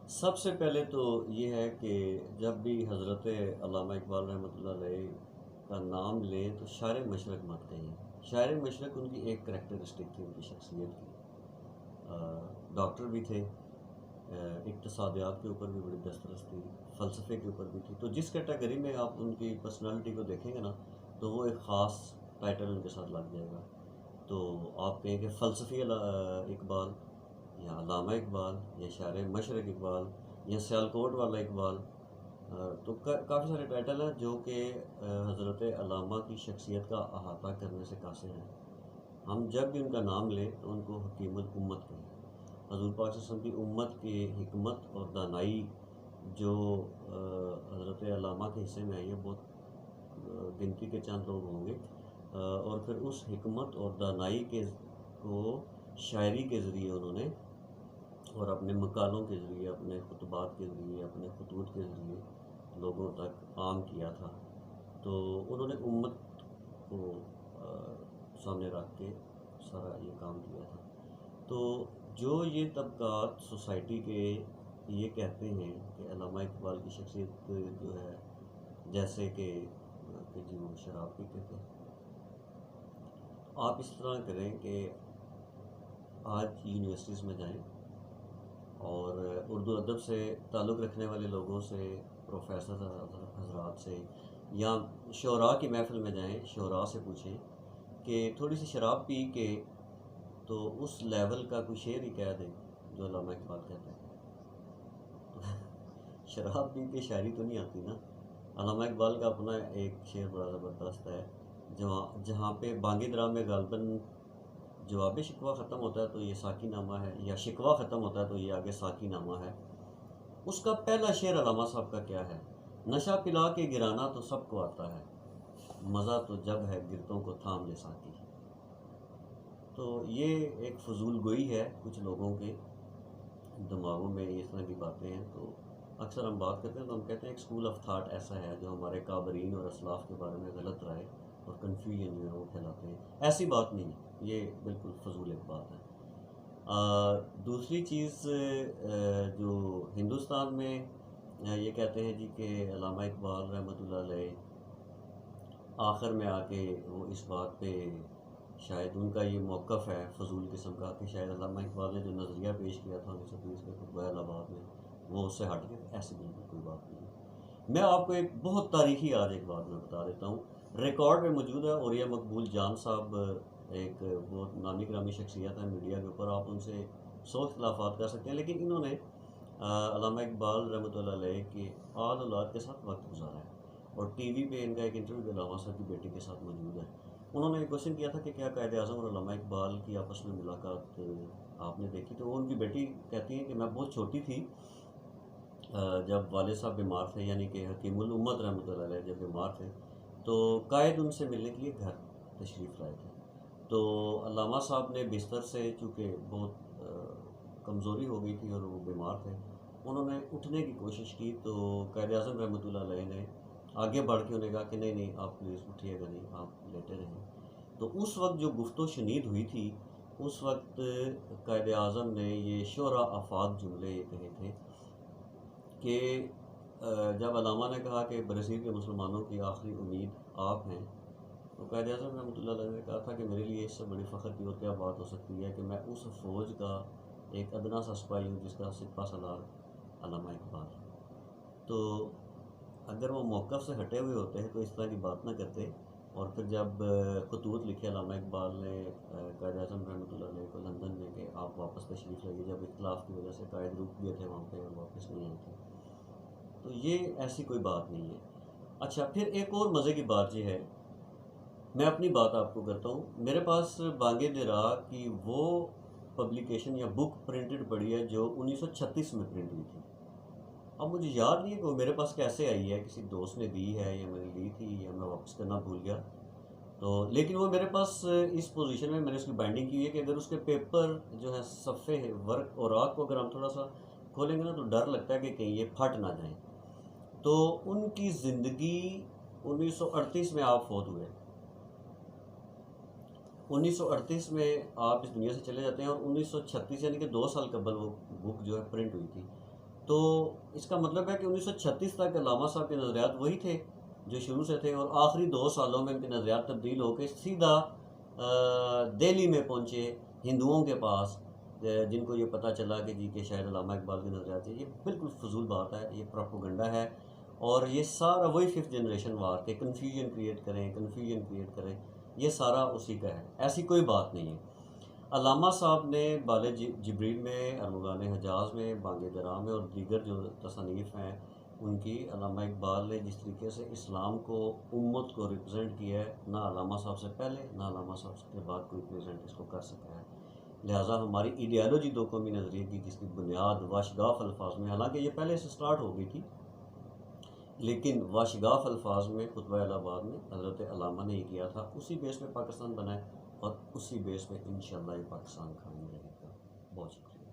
سب سے پہلے تو یہ ہے کہ جب بھی حضرت علامہ اقبال رحمۃ اللہ علیہ کا نام لیں تو شاعر مشرق مت کہیں۔ شاعر مشرق ان کی ایک کریکٹرسٹک تھی، ان کی شخصیت کی۔ ڈاکٹر بھی تھے، اقتصادیات کے اوپر بھی بڑی دسترس تھی، فلسفے کے اوپر بھی تھی۔ تو جس کیٹیگری میں آپ ان کی پرسنالٹی کو دیکھیں گے نا تو وہ ایک خاص ٹائٹل ان کے ساتھ لگ جائے گا۔ تو آپ کہیں کہ فلسفی اقبال، یا علامہ اقبال، یا شاعر مشرق اقبال، یا سیالکوٹ والا اقبال، تو کافی سارے ٹائٹل ہیں جو کہ حضرت علامہ کی شخصیت کا احاطہ کرنے سے قاصر ہیں۔ ہم جب بھی ان کا نام لیں تو ان کو حکیم الامت کہیں۔ حضور پاک صلی اللہ علیہ وسلم کی امت کی حکمت اور دانائی جو حضرت علامہ کے حصے میں آئی ہے، بہت گنتی کے چند لوگ ہوں گے، اور پھر اس حکمت اور دانائی کو شاعری کے ذریعے انہوں نے، اور اپنے مقالوں کے ذریعے، اپنے خطبات کے ذریعے، اپنے خطوط کے ذریعے لوگوں تک عام کیا تھا۔ تو انہوں نے امت کو سامنے رکھ کے سارا یہ کام کیا تھا۔ تو جو یہ طبقات سوسائٹی کے یہ کہتے ہیں کہ علامہ اقبال کی شخصیت جو ہے جیسے کہ جی وہ شراب پیتے تھے، آپ اس طرح کریں کہ آج یونیورسٹیز میں جائیں اور اردو ادب سے تعلق رکھنے والے لوگوں سے، پروفیسر حضرات سے، یا شعراء کی محفل میں جائیں، شعراء سے پوچھیں کہ تھوڑی سی شراب پی کے تو اس لیول کا کوئی شعر ہی کہہ دیں جو علامہ اقبال کہتے ہیں۔ شراب پی کے شاعری تو نہیں آتی نا۔ علامہ اقبال کا اپنا ایک شعر بڑا زبردست ہے، جہاں پہ بانگی درام میں غالباً جواب شکوہ ختم ہوتا ہے تو یہ ساقی نامہ ہے، یا شکوہ ختم ہوتا ہے تو یہ آگے ساقی نامہ ہے۔ اس کا پہلا شعر علامہ صاحب کا کیا ہے؟ نشہ پلا کے گرانا تو سب کو آتا ہے، مزہ تو جب ہے گرتوں کو تھام لے ساقی۔ تو یہ ایک فضول گوئی ہے کچھ لوگوں کے دماغوں میں، اس طرح کی باتیں ہیں۔ تو اکثر ہم بات کرتے ہیں تو ہم کہتے ہیں ایک اسکول آف تھاٹ ایسا ہے جو ہمارے کابرین اور اسلاف کے بارے میں غلط رائے اور کنفیوژن جو ہے وہ پھیلاتے ہیں۔ ایسی بات نہیں ہے، یہ بالکل فضول ایک بات ہے۔ دوسری چیز، جو ہندوستان میں یہ کہتے ہیں جی کہ علامہ اقبال رحمۃ اللہ علیہ آخر میں آ کے وہ اس بات پہ شاید ان کا یہ موقف ہے فضول قسم کا کہ شاید علامہ اقبال نے جو نظریہ پیش کیا تھا 1920 کے خطبہ الہ آباد میں وہ اس سے ہٹ گئے۔ ایسی بالکل کوئی بات نہیں ہے۔ میں آپ کو ایک بہت تاریخی آج ایک بات میں بتا دیتا ہوں، ریکارڈ میں موجود ہے، اور یہ مقبول جان صاحب ایک بہت نامی گرامی شخصیت ہے میڈیا کے اوپر، آپ ان سے 100 اختلافات کر سکتے ہیں، لیکن انہوں نے علامہ اقبال رحمۃ اللہ علیہ کے آل اولاد کے ساتھ وقت گزارا ہے، اور ٹی وی پہ ان کا ایک انٹرویو علامہ صاحب کی بیٹی کے ساتھ موجود ہے۔ انہوں نے ایک کوشچن کیا تھا کہ کیا قائد اعظم اور علامہ اقبال کی آپس میں ملاقات آپ نے دیکھی؟ تو ان کی بیٹی کہتی ہیں کہ میں بہت چھوٹی تھی جب والد صاحب بیمار تھے، یعنی کہ حکیم الامت رحمۃ اللہ علیہ جب بیمار تھے تو قائد ان سے ملنے کے لیے گھر تشریف لائے تھے۔ تو علامہ صاحب نے بستر سے، چونکہ بہت کمزوری ہو گئی تھی اور وہ بیمار تھے، انہوں نے اٹھنے کی کوشش کی، تو قائد اعظم رحمۃ اللہ علیہ نے آگے بڑھ کے انہیں کہا کہ نہیں نہیں آپ پلیز اٹھیے گا نہیں، آپ لیٹے رہیں۔ تو اس وقت جو گفت و شنید ہوئی تھی، اس وقت قائد اعظم نے یہ شعرا آفاق جملے یہ کہے تھے کہ جب علامہ نے کہا کہ برصغیر کے مسلمانوں کی آخری امید آپ ہیں، تو قائد اعظم رحمۃ اللہ علیہ نے کہا تھا کہ میرے لیے اس سے بڑی فخر کی اور کیا بات ہو سکتی ہے کہ میں اس فوج کا ایک ادنا سا سپاہی ہوں جس کا سپہ سالار علامہ اقبال۔ تو اگر وہ موقف سے ہٹے ہوئے ہوتے ہیں تو اس طرح کی بات نہ کرتے، اور پھر جب خطوط لکھے علامہ اقبال نے قائد اعظم رحمۃ اللہ علیہ کو لندن میں کہ آپ واپس تشریف لائیے، جب اختلاف کی وجہ سے قائد رک گئے تھے وہاں پہ اور واپس نہیں آئے تھے، تو یہ ایسی کوئی بات نہیں ہے۔ اچھا، پھر ایک اور مزے کی بات یہ ہے، میں اپنی بات آپ کو کرتا ہوں، میرے پاس بانگ درا کی وہ پبلیکیشن یا بک پرنٹڈ پڑی ہے جو 1936 میں پرنٹ ہوئی تھی۔ اب مجھے یاد نہیں ہے کہ وہ میرے پاس کیسے آئی ہے، کسی دوست نے دی ہے یا میں نے لی تھی یا میں واپس کرنا بھول گیا، تو لیکن وہ میرے پاس اس پوزیشن میں، میں نے اس کی بائنڈنگ کی ہے کہ اگر اس کے پیپر جو ہے صفحے ورق اور راک کو اگر ہم تھوڑا سا کھولیں گے نا تو ڈر لگتا ہے کہ کہیں یہ پھٹ نہ جائیں۔ تو ان کی زندگی 1938 میں آپ فوت ہوئے، 1938 میں آپ اس دنیا سے چلے جاتے ہیں، اور 1936 یعنی کہ 2 سال قبل وہ بک جو ہے پرنٹ ہوئی تھی۔ تو اس کا مطلب ہے کہ 1936 تک علامہ صاحب کے نظریات وہی تھے جو شروع سے تھے، اور آخری 2 سالوں میں ان کے نظریات تبدیل ہو کے سیدھا دہلی میں پہنچے ہندوؤں کے پاس، جن کو یہ پتہ چلا کہ جی کہ شاید علامہ اقبال کے نظریات ہیں۔ یہ بالکل فضول بات ہے، یہ پروپیگنڈا ہے، اور یہ سارا وہی 5th جنریشن وار کے کنفیوژن کریٹ کریں، یہ سارا اسی کا ہے، ایسی کوئی بات نہیں ہے۔ علامہ صاحب نے بال جبریل میں، ارمغان حجاز میں، بانگ درا میں اور دیگر جو تصانیف ہیں ان کی، علامہ اقبال نے جس طریقے سے اسلام کو، امت کو ریپرزینٹ کیا ہے، نہ علامہ صاحب سے پہلے نہ علامہ صاحب کے بعد کوئی ریپرزینٹ اس کو کر سکا ہے۔ لہٰذا ہماری ایڈیالوجی دو قومی نظریے کی، جس کی بنیاد واشگاف الفاظ میں، حالانکہ یہ پہلے سے سٹارٹ ہو گئی تھی، لیکن واشگاف الفاظ میں خطبہ الہ آباد میں حضرت علامہ نے یہ کیا تھا، اسی بیس پہ پاکستان بنا ہے، اور اسی بیس پہ انشاءاللہ یہ پاکستان قائم رہے گا۔ بہت شکریہ۔